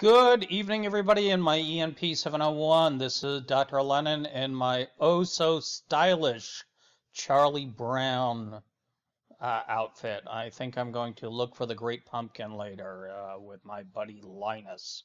Good evening, everybody, in my ENP701. This is Dr. Lennon in my oh-so-stylish Charlie Brown outfit. I think I'm going to look for the Great Pumpkin later with my buddy Linus.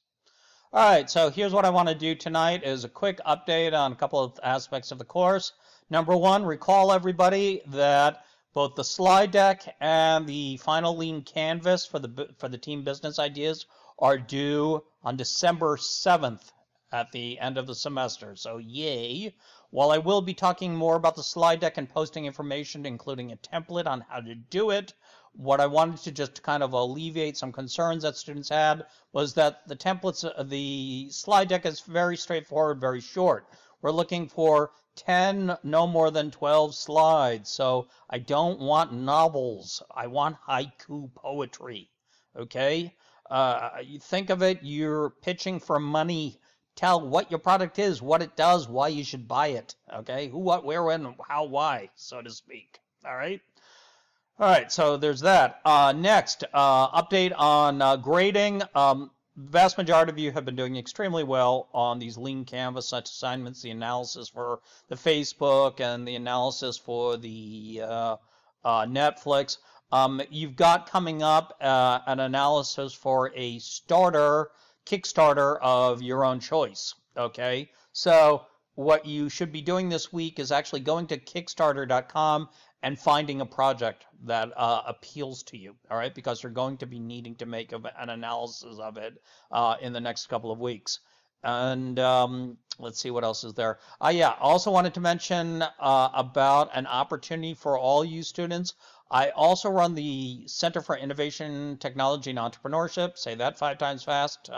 All right, so here's what I want to do tonight is a quick update on a couple of aspects of the course. Number one, recall everybody that both the slide deck and the final lean canvas for the team business ideas are due on December 7th at the end of the semester. So yay. While I will be talking more about the slide deck and posting information, including a template on how to do it, what I wanted to just kind of alleviate some concerns that students had was that the templates, the slide deck is very straightforward, very short. We're looking for 10, no more than 12 slides. So I don't want novels. I want haiku poetry. Okay? You think of it, you're pitching for money. Tell what your product is, what it does, why you should buy it. Okay? Who, what, where, when, how, why, so to speak. All right? All right, so there's that. Next, update on grading. Vast majority of you have been doing extremely well on these lean canvas such assignments, the analysis for the Facebook and the analysis for the Netflix. You've got coming up an analysis for a Kickstarter of your own choice, okay? So what you should be doing this week is actually going to Kickstarter.com and finding a project that appeals to you, all right? Because you're going to be needing to make an analysis of it in the next couple of weeks. And let's see what else is there. Yeah, also wanted to mention about an opportunity for all you students. I also run the Center for Innovation, Technology, and Entrepreneurship. Say that 5 times fast.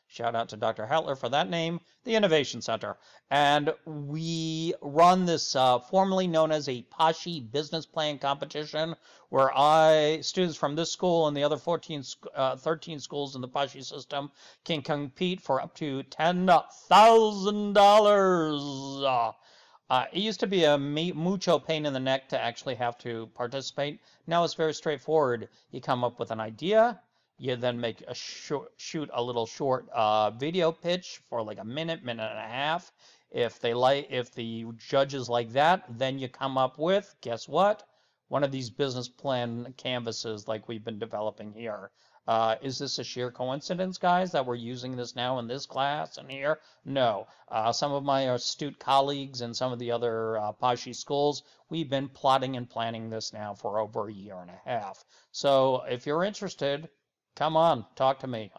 Shout out to Dr. Hetler for that name, the Innovation Center. And we run this formerly known as a Pashi business plan competition where students from this school and the other 13 schools in the Pashi system can compete for up to $10,000. It used to be a mucho pain in the neck to actually have to participate. Now it's very straightforward. You come up with an idea. You then make shoot a little short video pitch for like a minute and a half. If the judges like that, then you come up with, guess what? One of these business plan canvases like we've been developing here. Is this a sheer coincidence, guys, that we're using this now in this class and here? No. Some of my astute colleagues in some of the other Pashi schools, we've been plotting and planning this now for over a year and a half. So if you're interested, come on, talk to me.